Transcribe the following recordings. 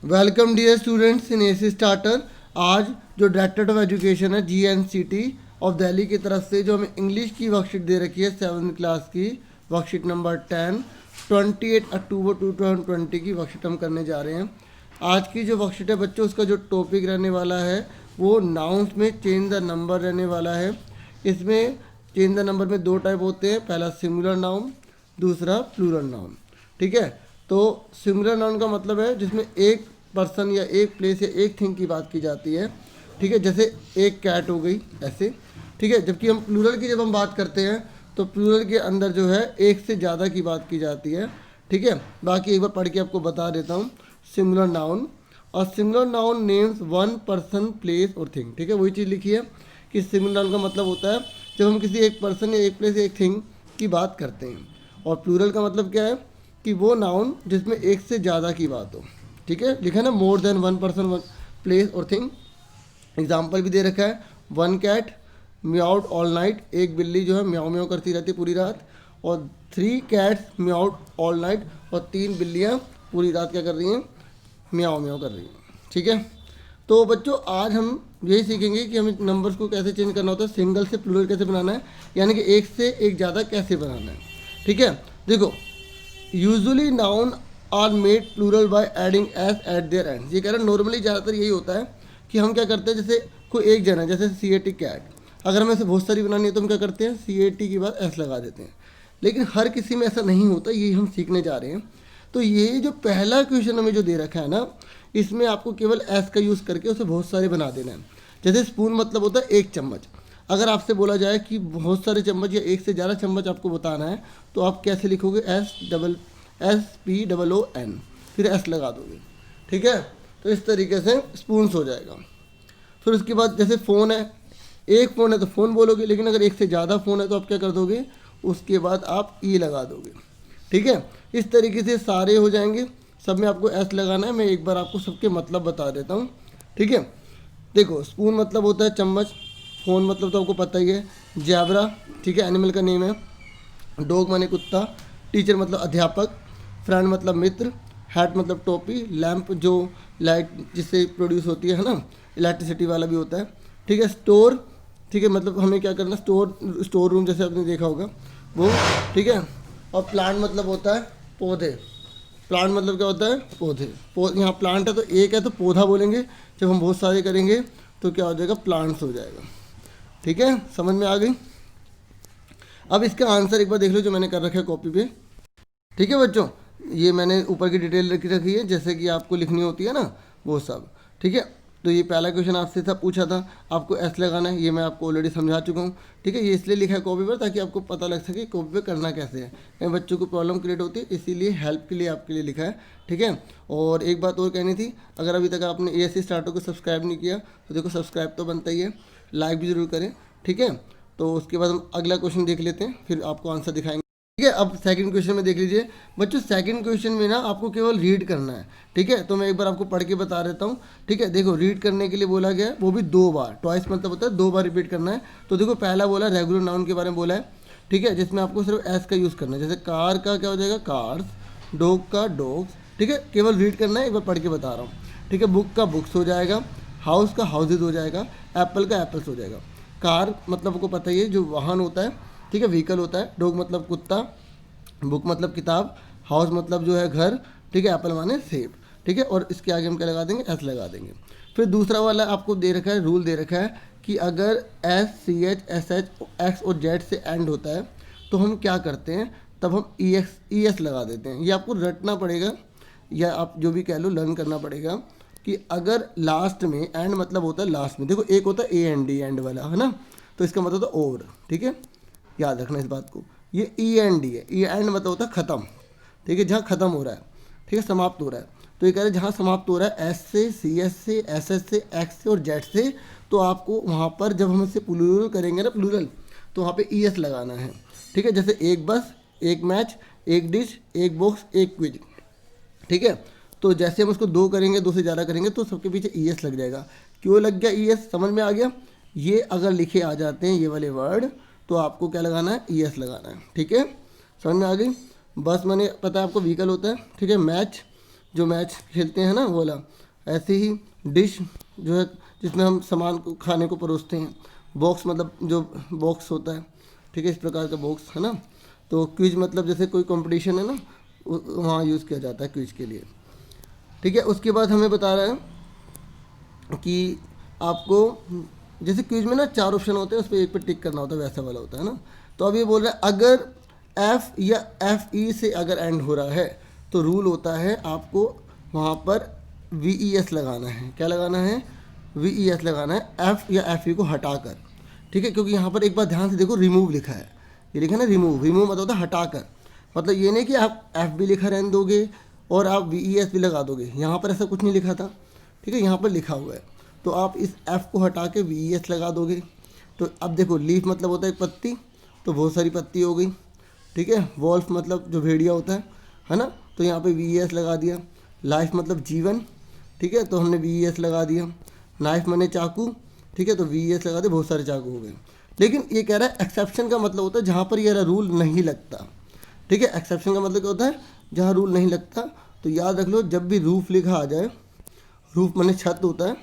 Welcome dear students in AC starter. आज जो directorate of education है GNCT ऑफ दिल्ली की तरफ से जो हमें इंग्लिश की वर्कशीट दे रखी है 7th क्लास की वर्कशीट नंबर 10 28 अक्टूबर 2020 की वर्कशीट हम करने जा रहे हैं। आज की जो वर्कशीट है बच्चों, उसका जो टॉपिक रहने वाला है वो नाउन्स में चेंज द नंबर रहने वाला है। इसमें चेंज द नंबर में दो टाइप होते हैं, पहला सिंगुलर नाउन, दूसरा प्लूरल नाउन। ठीक है, तो सिंगुलर नाउन का मतलब है जिसमें एक पर्सन या एक प्लेस या एक थिंग की बात की जाती है। ठीक है, जैसे एक कैट हो गई ऐसे। ठीक है, जबकि हम प्लूरल की जब हम बात करते हैं तो प्लूरल के अंदर जो है एक से ज़्यादा की बात की जाती है। ठीक है, बाकी एक बार पढ़ के आपको बता देता हूँ। सिंगुलर नाउन और singular noun names one person place और थिंग। ठीक है, वही चीज़ लिखी है कि सिंगुलर नाउन का मतलब होता है जब हम किसी एक पर्सन या एक प्लेस या एक थिंग की बात करते हैं, और प्लूरल का मतलब क्या है कि वो नाउन जिसमें एक से ज़्यादा की बात हो। ठीक है, लिखा है ना, more than one person one place और थिंग। एग्जाम्पल भी दे रखा है, वन कैट म्याउड ऑल नाइट, एक बिल्ली जो है म्याऊ म्याऊ करती रहती है पूरी रात, और 3 कैट्स म्याउड ऑल नाइट, और 3 बिल्लियाँ पूरी रात क्या कर रही हैं, म्याऊ म्याऊ कर रही हैं। ठीक है, तो बच्चों आज हम यही सीखेंगे कि हमें नंबर्स को कैसे चेंज करना होता है, सिंगल से प्लूरल कैसे बनाना है, यानी कि एक से एक ज़्यादा कैसे बनाना है। ठीक है, देखो usually noun are made plural by adding S at their end. ये कह रहा है नॉर्मली ज़्यादातर यही होता है कि हम क्या करते हैं, जैसे कोई एक जन है, जैसे CAT कैट, अगर हमें इसे बहुत सारी बनानी है तो हम क्या करते हैं, CAT के बाद एस लगा देते हैं। लेकिन हर किसी में ऐसा नहीं होता, यही हम सीखने जा रहे हैं। तो ये जो पहला क्वेश्चन हमें जो दे रखा है ना, इसमें आपको केवल एस का यूज़ करके उसे बहुत सारे बना देना है। जैसे स्पून मतलब होता है एक चम्मच। अगर आपसे बोला जाए कि बहुत सारे चम्मच या एक से ज़्यादा चम्मच आपको बताना है तो आप कैसे लिखोगे, SPOON, फिर एस लगा दोगे। ठीक है, तो इस तरीके से स्पून्स हो जाएगा। फिर उसके बाद जैसे फ़ोन है, एक फ़ोन है तो फ़ोन बोलोगे, लेकिन अगर एक से ज़्यादा फ़ोन है तो आप क्या कर दोगे, उसके बाद आप ई लगा दोगे। ठीक है, इस तरीके से सारे हो जाएंगे, सब में आपको एस लगाना है। मैं एक बार आपको सबके मतलब बता देता हूँ। ठीक है, देखो स्पून मतलब होता है चम्मच, फ़ोन मतलब तो आपको पता ही है, जैबरा ठीक है एनिमल का नेम है, डॉग माने कुत्ता, टीचर मतलब अध्यापक, फ्रेंड मतलब मित्र, हैट मतलब टोपी, लैंप जो लाइट जिससे प्रोड्यूस होती है ना, इलेक्ट्रिसिटी वाला भी होता है। ठीक है, स्टोर ठीक है, मतलब हमें क्या करना, स्टोर रूम जैसे आपने देखा होगा वो। ठीक है, और प्लांट मतलब होता है पौधे। प्लांट मतलब क्या होता है, पौधे। यहाँ प्लांट है तो एक है तो पौधा बोलेंगे, जब हम बहुत सारे करेंगे तो क्या हो जाएगा, प्लांट्स हो जाएगा। ठीक है, समझ में आ गई। अब इसका आंसर एक बार देख लो जो मैंने कर रखा है कॉपी पे। ठीक है बच्चों, ये मैंने ऊपर की डिटेल लिख रखी है जैसे कि आपको लिखनी होती है ना, वो सब। ठीक है, तो ये पहला क्वेश्चन आपसे था, पूछा था आपको एस लगाना है, ये मैं आपको ऑलरेडी समझा चुका हूँ। ठीक है, ये इसलिए लिखा है कॉपी पर ताकि आपको पता लग सके कॉपी पे करना कैसे है। कई बच्चों को प्रॉब्लम क्रिएट होती है, इसीलिए हेल्प के लिए आपके लिए लिखा है। ठीक है, और एक बात और कहनी थी, अगर अभी तक आपने ASC स्टार्टर को सब्सक्राइब नहीं किया तो देखो सब्सक्राइब तो बनता ही है, लाइक भी ज़रूर करें। ठीक है, तो उसके बाद हम अगला क्वेश्चन देख लेते हैं, फिर आपको आंसर दिखाएंगे। ठीक है, अब सेकंड क्वेश्चन में देख लीजिए बच्चों। सेकंड क्वेश्चन में ना आपको केवल रीड करना है। ठीक है, तो मैं एक बार आपको पढ़ के बता देता हूँ। ठीक है, देखो रीड करने के लिए बोला गया है, वो भी 2 बार, ट्वाइस मतलब होता है 2 बार रिपीट करना है। तो देखो पहला बोला रेगुलर नाउन के बारे में बोला है। ठीक है, जिसमें आपको सिर्फ एस का यूज़ करना है। जैसे कार का क्या हो जाएगा, कार्स, डॉग का डॉग्स। ठीक है, केवल रीड करना है, एक बार पढ़ के बता रहा हूँ। ठीक है, बुक का बुक्स हो जाएगा, हाउस का हाउसेज हो जाएगा, एप्पल का एप्पल्स हो जाएगा। कार मतलब आपको पता ही है जो वाहन होता है, ठीक है, व्हीकल होता है, डॉग मतलब कुत्ता, बुक मतलब किताब, हाउस मतलब जो है घर, ठीक है, एप्पल माने सेब। ठीक है, और इसके आगे हम क्या लगा देंगे, एस लगा देंगे। फिर दूसरा वाला आपको दे रखा है, रूल दे रखा है कि अगर SCH SH X और Z से एंड होता है तो हम क्या करते हैं, तब हम ES लगा देते हैं। ये आपको रटना पड़ेगा या आप जो भी कह लो, लर्न करना पड़ेगा कि अगर लास्ट में, एंड मतलब होता है लास्ट में, देखो एक होता है AND एंड वाला है ना, तो इसका मतलब होता है और। ठीक है, याद रखना इस बात को। ये END है, एंड मतलब होता है ख़त्म। ठीक है, जहाँ ख़त्म हो रहा है, ठीक है, समाप्त हो रहा है। तो ये कह रहे हैं जहाँ समाप्त हो रहा है S से, CS से, SS से, X से और Z से, तो आपको वहाँ पर जब हम इससे प्लूरल करेंगे ना, प्लूरल, तो वहाँ पे ES लगाना है। ठीक है, जैसे एक बस, एक मैच, एक डिश, एक बॉक्स, एक क्विज। ठीक है, तो जैसे हम उसको 2 करेंगे, 2 से ज़्यादा करेंगे तो सबके पीछे ES लग जाएगा। क्यों लग गया ES, समझ में आ गया। ये अगर लिखे आ जाते हैं ये वाले वर्ड तो आपको क्या लगाना है, ES लगाना है। ठीक है, समझ में आ गई। बस मैंने पता है आपको व्हीकल होता है, ठीक है, मैच जो मैच खेलते हैं ना वो वाला, ऐसे ही डिश जो है जिसमें हम सामान को खाने को परोसते हैं, बॉक्स मतलब जो बॉक्स होता है, ठीक है, इस प्रकार का बॉक्स है ना। तो क्विज मतलब जैसे कोई कंपटीशन है ना, वहाँ यूज़ किया जाता है क्विज के लिए, ठीक है। उसके बाद हमें बता रहा है कि आपको जैसे क्विज में ना 4 ऑप्शन होते हैं, उस पर एक पे टिक करना होता है, वैसा वाला होता है ना। तो अब ये बोल रहा है अगर एफ या एफ ई से अगर एंड हो रहा है तो रूल होता है आपको वहाँ पर वी ई एस लगाना है। क्या लगाना है? वी ई एस लगाना है एफ या एफ ई को हटाकर, ठीक है। क्योंकि यहाँ पर एक बार ध्यान से देखो रिमूव लिखा है, ये लिखा है ना रिमूव, रिमूव मतलब होता है हटाकर। मतलब ये नहीं कि आप एफ भी लिखा रहने दोगे और आप वी ई एस भी लगा दोगे, यहाँ पर ऐसा कुछ नहीं लिखा था, ठीक है, यहाँ पर लिखा हुआ है। तो आप इस एफ को हटा के वी ई एस लगा दोगे। तो अब देखो लीफ मतलब होता है एक पत्ती, तो बहुत सारी पत्ती हो गई, ठीक है। वॉल्फ मतलब जो भेड़िया होता है ना, तो यहाँ पे वी ई एस लगा दिया। लाइफ मतलब जीवन, ठीक है, तो हमने वी ई एस लगा दिया। नाइफ माने चाकू, ठीक है, तो वी ई एस लगा दिया, बहुत सारे चाकू हो गए। लेकिन ये कह रहा है एक्सेप्शन का मतलब होता है जहाँ पर ये रूल नहीं लगता, ठीक है। एक्सेप्शन का मतलब क्या होता है? जहाँ रूल नहीं लगता। तो याद रख लो जब भी रूफ लिखा आ जाए, रूफ माने छत होता है,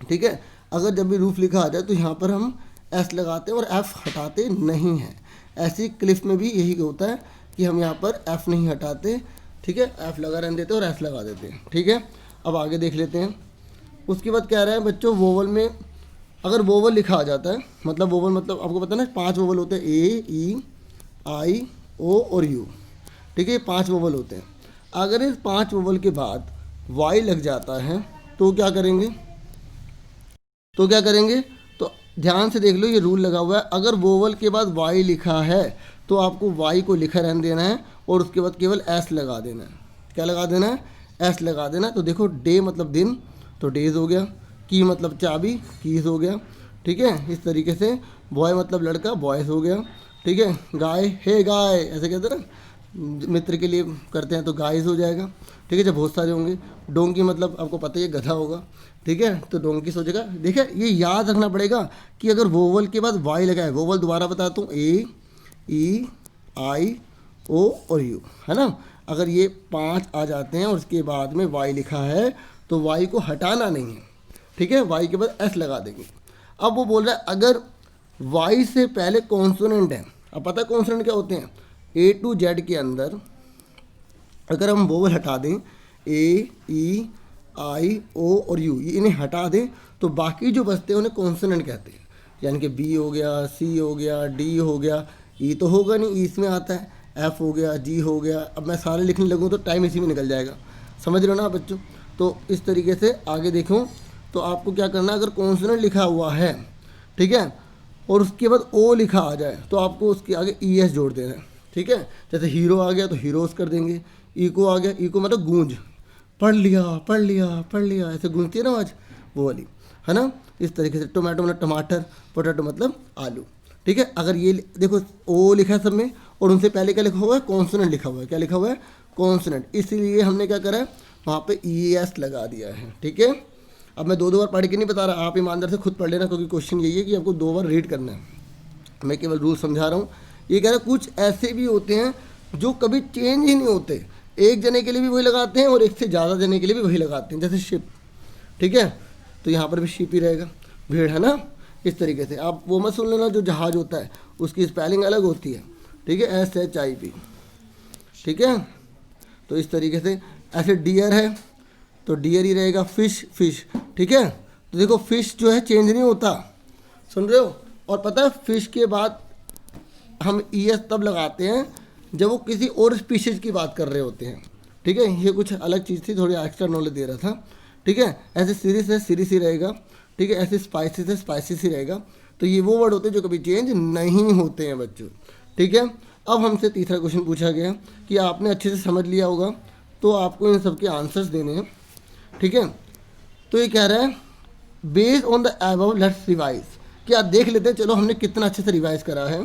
ठीक है, अगर जब भी रूफ लिखा आ जाए तो यहाँ पर हम एस लगाते हैं और एफ हटाते नहीं हैं। ऐसी क्लिफ में भी यही होता है कि हम यहाँ पर एफ नहीं हटाते, ठीक है, एफ लगा रहने देते और एफ लगा देते हैं, ठीक है। अब आगे देख लेते हैं। उसके बाद कह रहा है बच्चों वोवल में अगर वोवल लिखा आ जाता है, मतलब वोवल मतलब आपको पता है ना 5 वोवल होते हैं, ए ई आई ओ और यू, ठीक है, 5 वोवल होते हैं। अगर इस 5 वोवल के बाद वाई लग जाता है तो क्या करेंगे? तो ध्यान से देख लो, ये रूल लगा हुआ है, अगर वोवल के बाद वाई लिखा है तो आपको वाई को लिखा रहने देना है और उसके बाद केवल एस लगा देना है। क्या लगा देना है? एस लगा देना है। तो देखो डे मतलब दिन, तो डेज हो गया। की मतलब चाबी, कीज हो गया, ठीक है, इस तरीके से। बॉय मतलब लड़का, बॉयज़ हो गया, ठीक है। गाय, हे गाय, ऐसे कहते हैं ना, मित्र के लिए करते हैं, तो गाइज हो जाएगा, ठीक है, जब बहुत सारे होंगे। डोंकी मतलब आपको पता ही है गधा होगा, ठीक है, तो डोंकी हो जाएगा। देखिए ये याद रखना पड़ेगा कि अगर वोवल के बाद वाई लगा है, वोवल दोबारा बताता हूँ, ए ई आई ओ और यू, है ना। अगर ये 5 आ जाते हैं और उसके बाद में वाई लिखा है तो वाई को हटाना नहीं है, ठीक है, वाई के बाद एस लगा देंगे। अब वो बोल रहा है अगर वाई से पहले कॉन्सोनेंट है, अब पता है कॉन्सोनेंट क्या होते हैं? ए टू जेड के अंदर अगर हम वोवल हटा दें, ए ई आई ओ और यू, ये इन्हें हटा दें तो बाकी जो बचते हैं उन्हें कॉन्सोनेंट कहते हैं। यानी कि बी हो गया, सी हो गया, डी हो गया, ई तो होगा नहीं, ई इसमें आता है, एफ हो गया, जी हो गया। अब मैं सारे लिखने लगूँ तो टाइम इसी में निकल जाएगा, समझ रहे हो ना बच्चों। तो इस तरीके से आगे देखो, तो आपको क्या करना है, अगर कॉन्सोनेंट लिखा हुआ है, ठीक है, और उसके बाद ओ लिखा आ जाए तो आपको उसके आगे ई एस जोड़ देना है, ठीक है। जैसे हीरो आ गया तो हीरोज़ कर देंगे, इको आ गया, इको मतलब गूंज, पढ़ लिया पढ़ लिया पढ़ लिया, ऐसे गूंजती है ना आज, वो वाली, है ना। इस तरीके से टोमेटो मतलब टमाटर, पोटैटो मतलब आलू, ठीक है। अगर ये देखो ओ लिखा है सब में और उनसे पहले क्या लिखा हुआ है? कॉन्सोनेंट लिखा हुआ है। क्या लिखा हुआ है? कॉन्सोनेंट। इसीलिए हमने क्या करा है, वहाँ पे ई एस लगा दिया है, ठीक है। अब मैं 2 बार पढ़ के नहीं बता रहा, आप ईमानदार से खुद पढ़ लेना, क्योंकि क्वेश्चन यही है कि आपको 2 बार रीड करना है, मैं केवल रूल समझा रहा हूँ। ये कह रहा है कुछ ऐसे भी होते हैं जो कभी चेंज ही नहीं होते, एक जने के लिए भी वही लगाते हैं और एक से ज़्यादा जने के लिए भी वही लगाते हैं, जैसे शिप, ठीक है, तो यहाँ पर भी शिप ही रहेगा, भेड़, है ना। इस तरीके से आप वो मत सुन लेना जो जहाज होता है उसकी स्पेलिंग अलग होती है, ठीक है, SHIP, ठीक है। तो इस तरीके से ऐसे डियर है तो डियर ही रहेगा, फिश फिश, ठीक है। तो देखो फिश जो है चेंज नहीं होता, सुन रहे हो। और पता है फिश के बाद हम ES तब लगाते हैं जब वो किसी और स्पीशीज़ की बात कर रहे होते हैं, ठीक है। ये कुछ अलग चीज़ थी, थोड़ी एक्स्ट्रा नॉलेज दे रहा था, ठीक है। ऐसे सीरीज है सीरीज ही रहेगा, ठीक है। ऐसे स्पाइसिस है स्पाइसिस ही रहेगा। तो ये वो वर्ड होते हैं जो कभी चेंज नहीं होते हैं बच्चों, ठीक है। अब हमसे तीसरा क्वेश्चन पूछा गया कि आपने अच्छे से समझ लिया होगा तो आपको इन सब के आंसर्स देने हैं, ठीक है। तो ये कह रहा है based on the above let's revise, कि आप देख लेते हैं चलो हमने कितना अच्छे से रिवाइज करा है।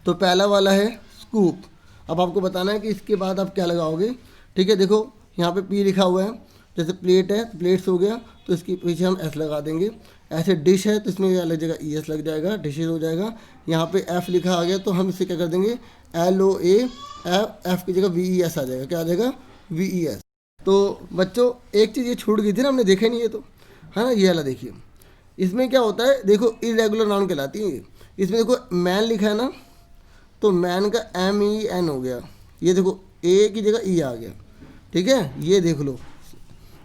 तो पहला वाला है स्कूप। अब आपको बताना है कि इसके बाद आप क्या लगाओगे, ठीक है। देखो यहाँ पे पी लिखा हुआ है, जैसे प्लेट है तो प्लेट्स हो गया, तो इसके पीछे हम एस लगा देंगे। ऐसे डिश है तो इसमें क्या लग जाएगा, ES लग जाएगा, डिशेज हो जाएगा। यहाँ पे F लिखा आ गया तो हम इसे क्या कर देंगे, LOA, F की जगह VES आ जाएगा। क्या आ जाएगा? VES। तो बच्चों एक चीज़ ये छूट गई थी ना, हमने देखा नहीं, ये तो है ना, ये वाला देखिए, इसमें क्या होता है, देखो इरेगुलर नाउन कहलाती है ये। इसमें देखो मैन लिखा है ना, तो मैन का MEN हो गया, ये देखो ए की जगह ई आ गया, ठीक है, ये देख लो,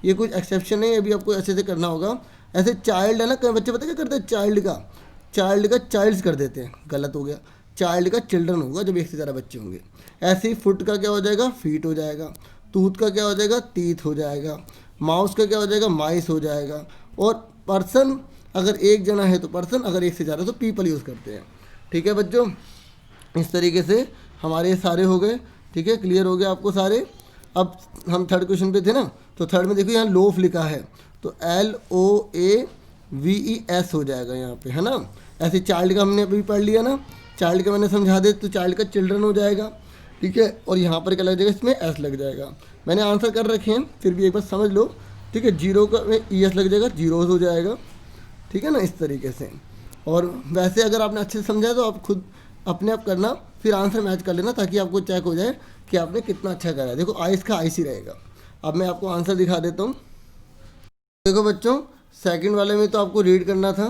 ये कुछ एक्सेप्शन है, अभी आपको ऐसे से करना होगा। ऐसे चाइल्ड है ना, कई बच्चे पता क्या करते हैं, चाइल्ड का चाइल्ड्स कर देते हैं, गलत हो गया, चाइल्ड का चिल्ड्रन होगा जब एक से ज़्यादा बच्चे होंगे। ऐसे ही फुट का क्या हो जाएगा, फीट हो जाएगा, टूथ का क्या हो जाएगा, टीथ हो जाएगा, माउस का क्या हो जाएगा, माइस हो जाएगा, और पर्सन अगर एक जना है तो पर्सन, अगर एक से ज़्यादा तो पीपल यूज़ करते हैं। ठीक है बच्चों, इस तरीके से हमारे सारे हो गए, ठीक है, क्लियर हो गया आपको सारे। अब हम थर्ड क्वेश्चन पे थे ना, तो थर्ड में देखो यहाँ लोफ लिखा है, तो LOAVES हो जाएगा यहाँ पे, है ना। ऐसे चाइल्ड का हमने अभी पढ़ लिया ना, चाइल्ड का मैंने समझा दे, तो चाइल्ड का चिल्ड्रन हो जाएगा, ठीक है, और यहाँ पर क्या लग जाएगा, इसमें S लग जाएगा। मैंने आंसर कर रखे हैं, फिर भी एक बार समझ लो, ठीक है, जीरो का में ES लग जाएगा, जीरोस हो जाएगा, ठीक है ना, इस तरीके से। और वैसे अगर आपने अच्छे से समझा तो आप खुद अपने आप करना, फिर आंसर मैच कर लेना, ताकि आपको चेक हो जाए कि आपने कितना अच्छा करा है। देखो आइस का आइस ही रहेगा। अब मैं आपको आंसर दिखा देता हूँ। देखो बच्चों, सेकंड वाले में तो आपको रीड करना था,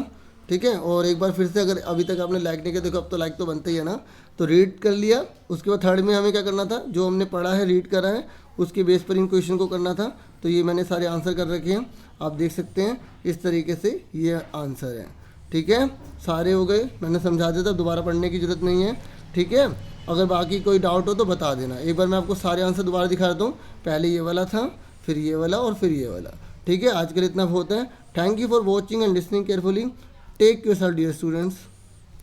ठीक है, और एक बार फिर से अगर अभी तक आपने लाइक नहीं किया, देखो अब तो लाइक तो बनता ही है ना, तो रीड कर लिया। उसके बाद थर्ड में हमें क्या करना था, जो हमने पढ़ा है, रीड करा है, उसके बेस पर इन क्वेश्चन को करना था। तो ये मैंने सारे आंसर कर रखे हैं, आप देख सकते हैं, इस तरीके से ये आंसर है, ठीक है, सारे हो गए। मैंने समझा दिया था, दोबारा पढ़ने की ज़रूरत नहीं है, ठीक है। अगर बाकी कोई डाउट हो तो बता देना। एक बार मैं आपको सारे आंसर दोबारा दिखा देता हूँ। पहले ये वाला था, फिर ये वाला, और फिर ये वाला, ठीक है। आज के लिए इतना बहुत है। Thank you for watching and listening carefully. Take yourself dear students.